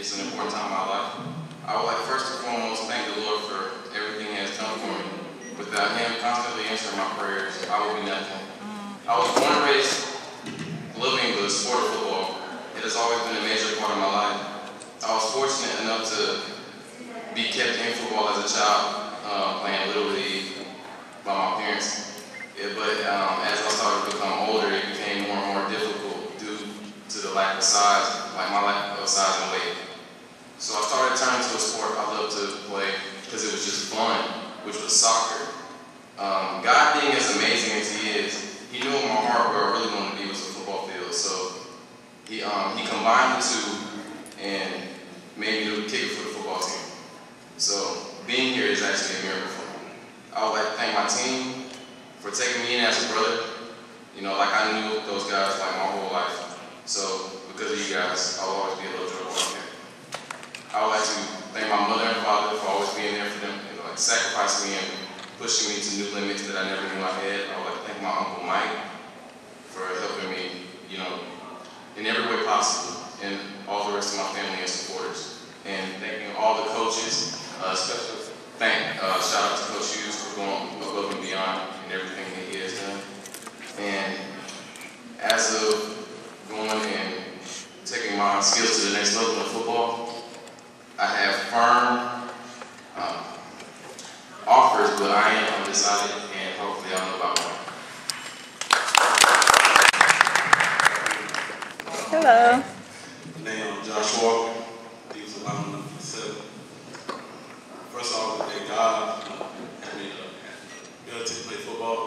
it's an important time in my life. I would like first and foremost thank the Lord for everything He has done for me. Without Him constantly answering my prayers, I would be nothing. I was born and raised loving the sport of football. It has always been a major part of my life. I was fortunate enough to be kept in football as a child, playing Little League by my parents. But as I started to become older, it became more and more difficult due to the lack of size, like my lack of size and weight. So I started turning to a sport I loved to play because it was just fun, which was soccer. God being as amazing as He is, He knew in my heart where I really wanted to be was a football field. So He combined the two and made me the kicker for the football team. So being here is actually a miracle for me. I would like to thank my team for taking me in as a brother. You know, like I knew those guys like my whole life. So because of you guys, I'll always be a LOVEJOY boy here. I would like to thank my mother and father for always being there for them, you know, like sacrificing me and pushing me to new limits that I never knew I had. I would like to thank my Uncle Mike for helping me, you know, in every way possible, and all the rest of my family and supporters. And thanking all the coaches, especially shout out to Coach Hughes for going above and beyond in everything that he has done. And as of going and taking my skills to the next level in football, I have firm offers, but I am undecided, and hopefully I'll know about one. Hello. My name is Josh Walker. He was allowing me to settle. First off, I thank God for me the ability to play football.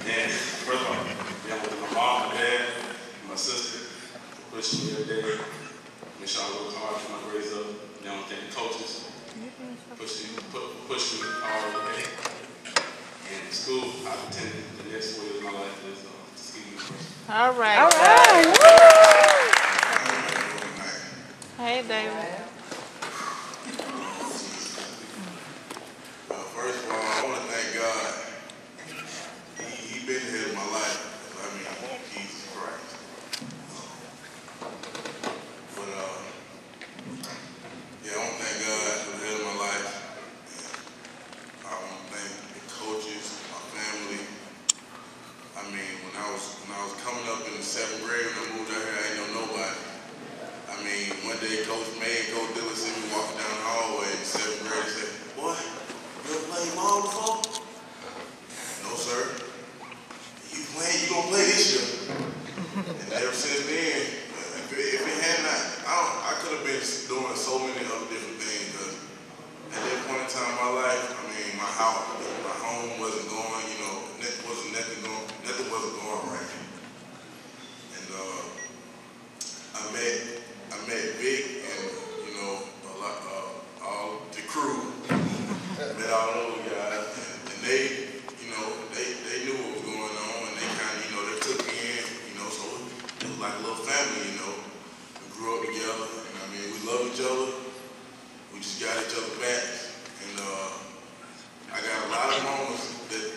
And first of all, with my mom, my dad, and my sister for pushing me every day. Make sure I work hard for my grades up. And I want to thank the coaches pushing me all the way. And in school, I've attended the next 4 years of my life is SIGNEES. All right. All right. Hey, David. First of all, I want to thank God. He been here in my life. I mean, Jesus Christ. But yeah, I want to thank God for the head of my life. And I want to thank the coaches, my family. I mean, when I was coming up in the 7th grade, when I moved out here, I ain't know nobody. I mean, one day Coach May and Coach Dillon see me walking down the hallway in the 7th grade and said, "Boy, you ever played ball before?" "No, sir." "You gonna play this year?" And ever since then, if it had not, I could have been doing so many other different things. Because at that point in time in my life, I mean, my home wasn't going, you know, nothing wasn't going right. And I met Vic and, you know, all the crew. Met all those guys, and they, you know, they knew what was going on, and they kind of, you know, they took me in, you know, so it was like a little family, you know. We grew up together, and I mean, we love each other. We just got each other back, and I got a lot of moments that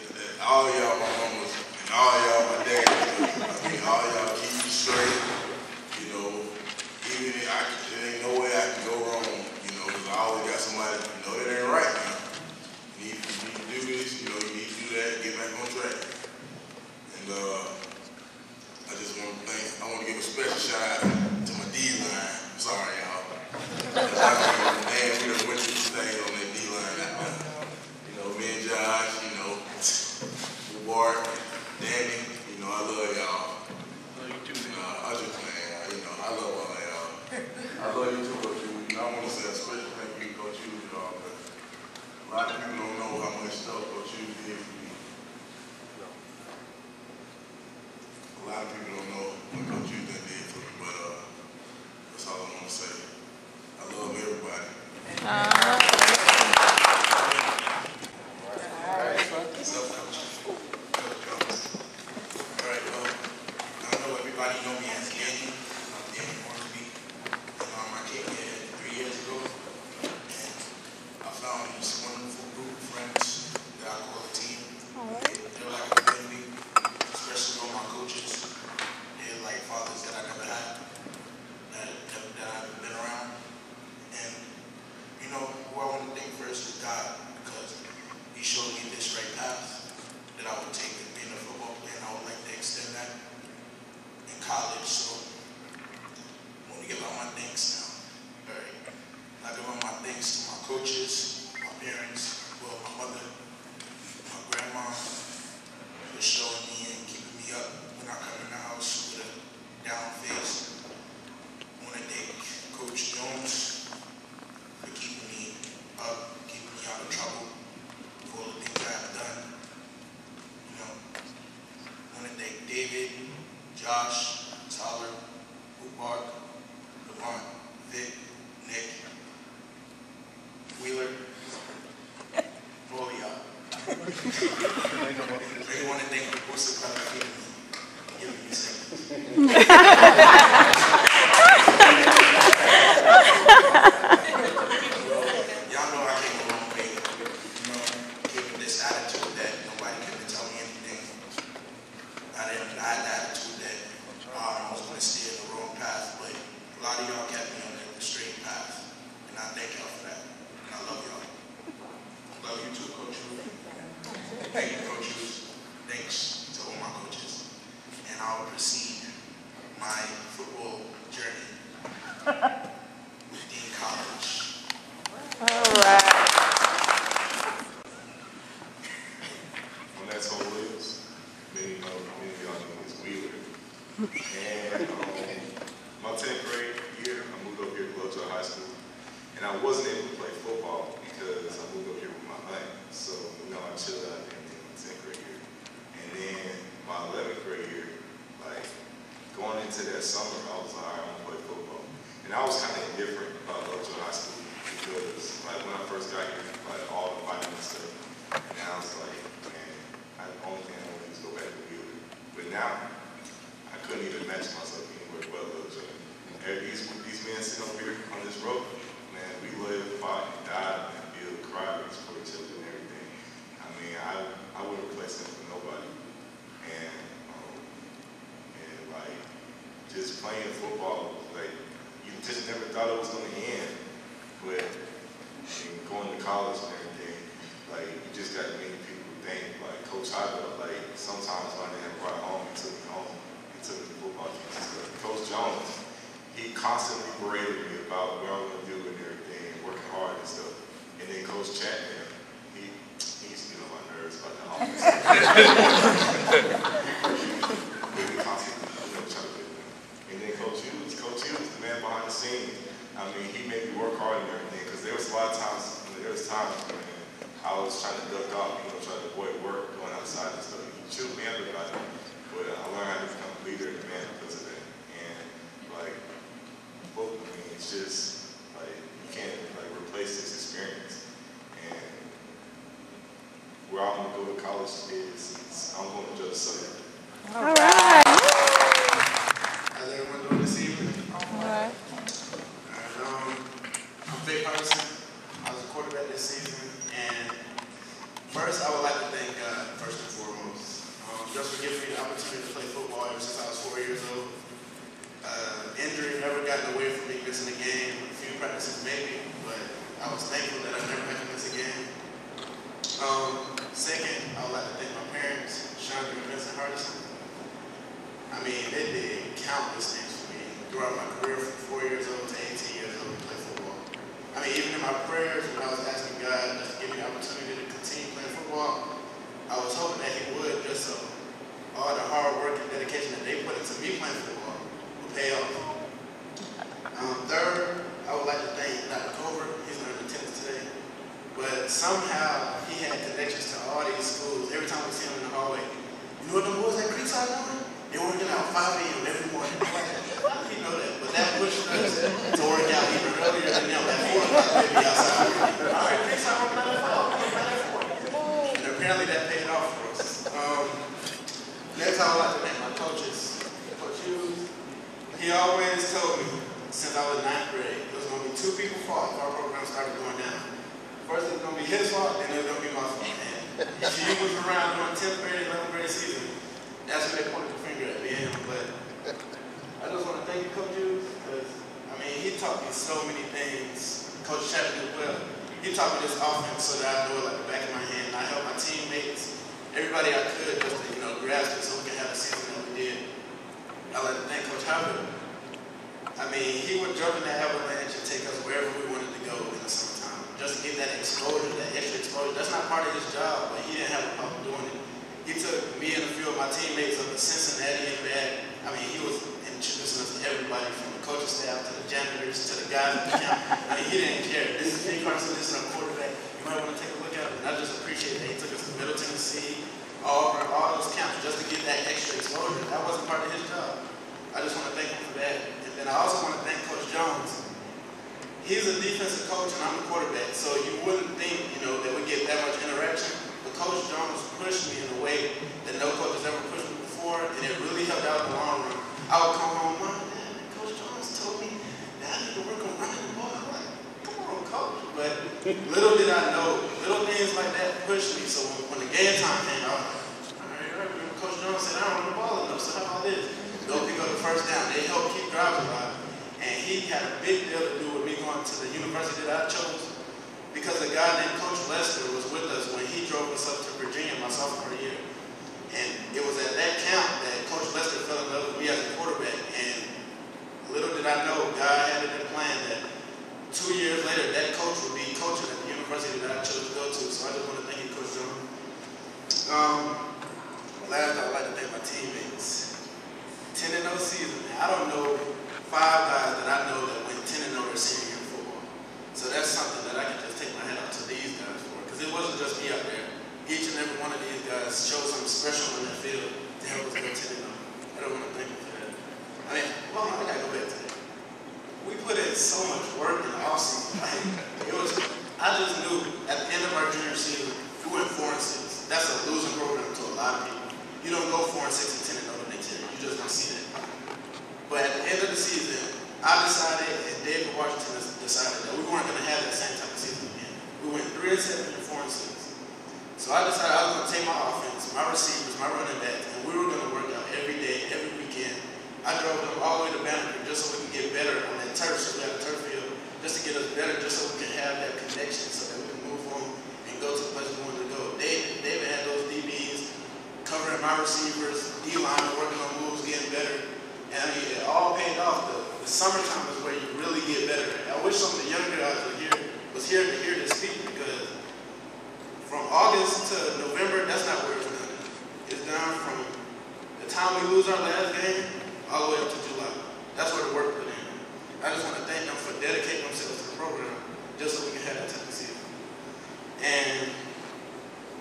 all y'all my mamas and all y'all my daddies. I mean, all y'all keep me straight, you know. Even if there ain't no way I can go wrong, you know, because I always got somebody, you know, that ain't right now. You need to do this, you know, you need to do that, get back on track. And I just want to give a special shout out to my D-line. Sorry, y'all. Man, we done went through some things on this really want to thank the Booster Club for giving me some. Y'all know I came a long way, giving this attitude that nobody can tell me anything. I had the attitude that I was going to stay in the wrong path, but a lot of y'all kept me on the straight path, and I thank y'all for that. And I love y'all. Love you too, Coach. Thank you, coaches. Thanks to all my coaches. And I will proceed my football journey with Dean College. All right. When that's Hope Williams, many of y'all know is Wheeler. And my 10th grade year, I moved up here to LOVEJOY High School. And I wasn't able to play football because I moved up here with my aunt. So, I chilled out there in my 10th grade year. And then my 11th grade year, like, going into that summer, I was like, all right, I'm going to play football. And I was kind of indifferent about LOVEJOY High School because, like, when I first got here, like, all the vitamin stuff. And I was like, man, the only thing I want to do is go back to Wheeler. But now, I couldn't even imagine myself anywhere but LOVEJOY. These men sitting over here on this road, man, we live, fought, and died, and build crimes for each other and everything. I mean, I wouldn't replace them for nobody. And like, just playing football, like, you just never thought it was going to end. But going to college and everything, like, you just got many people who think, like, Coach Hyder, like, sometimes when I didn't have to ride home, he took me home. He took me to football games and stuff. Coach Jones, he constantly berated me about what I'm going to do and everything, and working hard and stuff. And then Coach Chapman, he used to get on my nerves about the offense. He constantly trying to get me. And then Coach Hughes, the man behind the scenes, I mean, he made me work hard and everything, because there was a lot of times, when I was trying to duck off, trying to avoid work, going outside and stuff. He chewed me up about it, but I learned how to become a leader and a man because of that. And, like, it's just, like, you can't, like, replace this experience. And where I'm going to go to college is I'm going to Georgia Southern. All right. How's everyone doing this evening? All right. I'm Vic Person. I was a quarterback this season. And first, I would like to thank God, first and foremost, just for giving me the opportunity to play football ever since I was 4 years old. Injury never gotten away from me missing a game, a few practices maybe, but I was thankful that I never had to miss a game. Second, I would like to thank my parents, Chandra and Vincent Hardison. I mean, they did countless things for me throughout my career from 4 years old to 18 years old to play football. I mean, even in my prayers when I was asking God just to give me the opportunity to continue playing football, I was hoping that He would, just so all the hard work and dedication that they put into me playing football would pay off. Third, I would like to thank Dr. Covert. He's not in attendance today. But somehow he had connections to all these schools. Every time we see him in the hallway, you know what the boys at Creekside doing? They working out 5 a.m. every morning. How did he know that? But that pushed us to work out even earlier than them at 4 o'clock. They'd be outside. All right, Creekside working out at 5. And apparently that paid off for us. Next, I would like to thank my coaches. Coach Hughes, he always told me, since I was 9th grade, it was going to be 2 people's fault if our program started going down. First, it was going to be his fault, and it was going to be my fault. And if you was around during 10th grade, 11th grade season, that's when they pointed the finger at me and him. But I just want to thank you, Coach Hughes, because, I mean, he taught me so many things. Coach Chapman as well. He taught me this offense so that I know it like the back of my hand. And I helped my teammates, everybody I could, just to, grasp it so we can have the season that we did. I'd like to thank Coach Howard. I mean, he would jump in that avalanche and take us wherever we wanted to go in the summertime. Just to get that exposure, that extra exposure. That's not part of his job, but he didn't have a problem doing it. He took me and a few of my teammates up to Cincinnati and back. I mean, he was introducing us to everybody from the coaching staff to the janitors to the guys at the camp. I mean, he didn't care. This is Nick Carson, this is our quarterback. You might want to take a look at it. And I just appreciate that he took us to Middle Tennessee, all those camps just to get that extra exposure. That wasn't part of his job. I just want to thank him for that. And I also want to thank Coach Jones. he's a defensive coach and I'm the quarterback, so you wouldn't think, you know, that we get that much interaction. But Coach Jones pushed me in a way that no coach has ever pushed me before, and it really helped out in the long run. I would come home, Mom, Dad, Coach Jones told me that I need to work on running the ball. I'm like, come on, Coach. But little did I know, little things like that pushed me. So when the game time came, I was like, all right, Coach Jones said, I don't run the ball enough, so how about this? Go pick up the first down. They helped keep drives alive. And he had a big deal to do with me going to the university that I chose, because a guy named Coach Lester was with us when he drove us up to Virginia my sophomore year. And it was at that camp that Coach Lester fell in love with me as a quarterback. And little did I know, God had it in plan that 2 years later, that coach would be coaching at the university that I chose to go to. So I just want to thank you, Coach Jones. Last, I would like to thank my teammates. 10-0 season. I don't know 5 guys that I know that went 10-0 their senior year in football. So that's something that I can just take my hat out to these guys for. Because it wasn't just me out there. Each and every one of these guys showed something special in that field to help us go 10-0. I don't want to thank them for that. I mean, well, I gotta go back to that. We put in so much work in the offseason. I just knew at the end of our junior season, we went 4-6. That's a losing program to a lot of people. You don't go 4-6 and 10-0 the next year. You just don't see that. But at the end of the season, I decided, and David Washington decided, that we weren't going to have that same type of season again. We went 3-7 and 4-6. So I decided I was going to take my offense, my receivers, my running backs, and we were going to work out every day, every weekend. I drove them all the way to Banneker just so we could get better on that turf, so we had a turf field, just to get us better, just so we could have that connection, so that we could move on and go to the place we wanted to go. David had those DBs covering my receivers, D-line, working on moves, getting better. And I mean, it all paid off. The summertime is where you really get better. I wish some of the younger guys was here to hear this speak, because from August to November, that's not where it's done. It's done from the time we lose our last game all the way up to July. That's where the work put in. I just want to thank them for dedicating themselves to the program just so we can have that type of season. And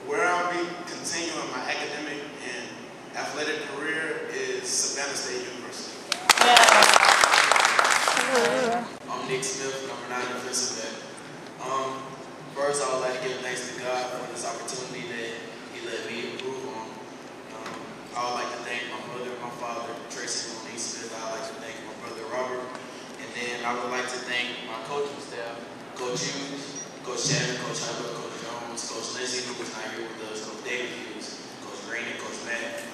where I'll be continuing my academic and athletic career is Savannah State University. I'm Nick Smith, number 9 defensive back. First, I would like to give thanks to God for this opportunity that He let me improve on. I would like to thank my mother, my father, Tracy and Smith. I would like to thank my brother Robert. And then I would like to thank my coaching staff, Coach Hughes, Coach Chapman, Coach Hubbard, Coach Jones, Coach Lindsay, who was not here with us, Coach David Hughes, Coach Green, and Coach Matt.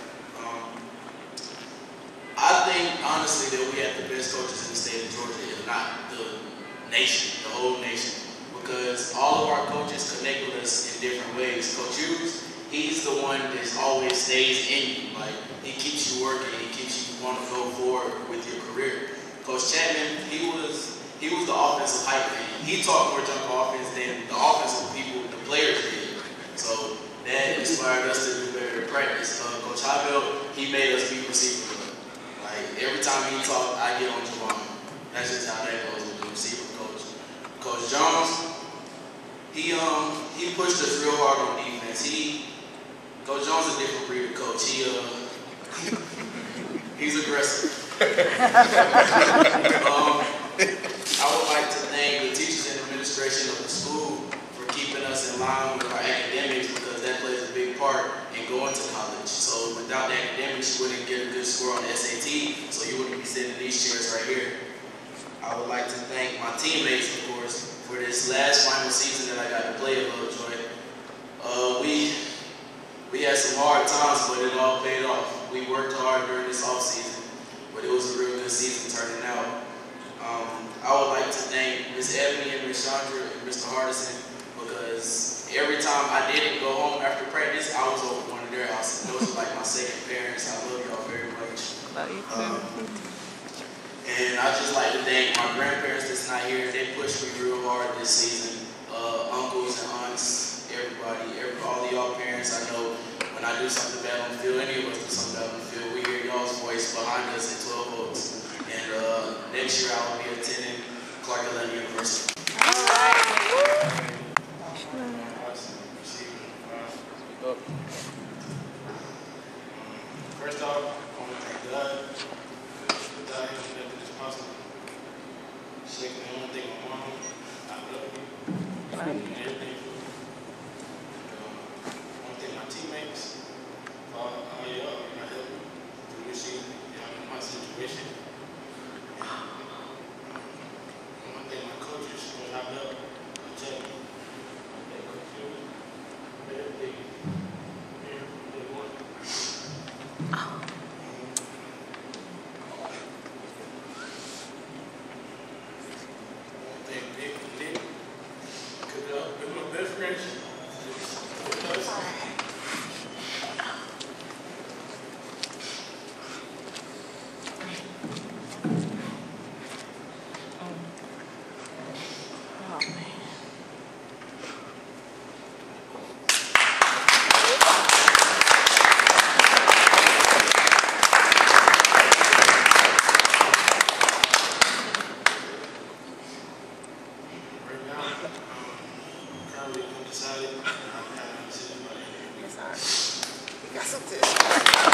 I think, honestly, that we have the best coaches in the state of Georgia, if not the nation, the whole nation, because all of our coaches connect with us in different ways. Coach Hughes, he's the one that always stays in you. Like, he keeps you working, he keeps you want to go forward with your career. Coach Chapman, he was the offensive hype man. He taught more jump offense than the offensive people, the players did. So that inspired us to do better in practice. Coach Hybel, he made us be receivers. Like, every time he talked, I get on Javon. That's just how that goes with the receiver coach. Coach Jones, he pushed us real hard on defense. Coach Jones is a different breed of coach. He's aggressive. I would like to thank the teachers and administration of the school for keeping us in line with our academics, because that plays a big part in going to college. So without the academics, you wouldn't get a good score on the SAT, so you wouldn't be sitting in these chairs right here. I would like to thank my teammates, of course, for this last final season that I got to play at LOVEJOY. We had some hard times, but it all paid off. We worked hard during this off season, but it was a real good season turning out. I would like to thank Ms. Ebony and Ms. Chandra and Mr. Hardison, because every time I didn't go home after practice, I was over one of their houses. Those are like my second parents. I love y'all very much. Love you too. And I'd just like to thank my grandparents that's not here. They pushed me real hard this season. Uncles and aunts, everybody, all of y'all parents. I know when I do something bad on the field, any of us do something bad on the field, we hear y'all's voice behind us in 12 votes. And next year I will be attending Clark Atlanta University. All right. First off, I want to thank God. Without him, nothing is possible. Second, I want to thank my mom. everything for me. I want to thank my teammates for all y'all my help through this season. Y'all know my situation. And I want to thank my coaches for helping up. I'm telling you. I thank Coach Hughes for everything. They won. Yes, I got some tissue.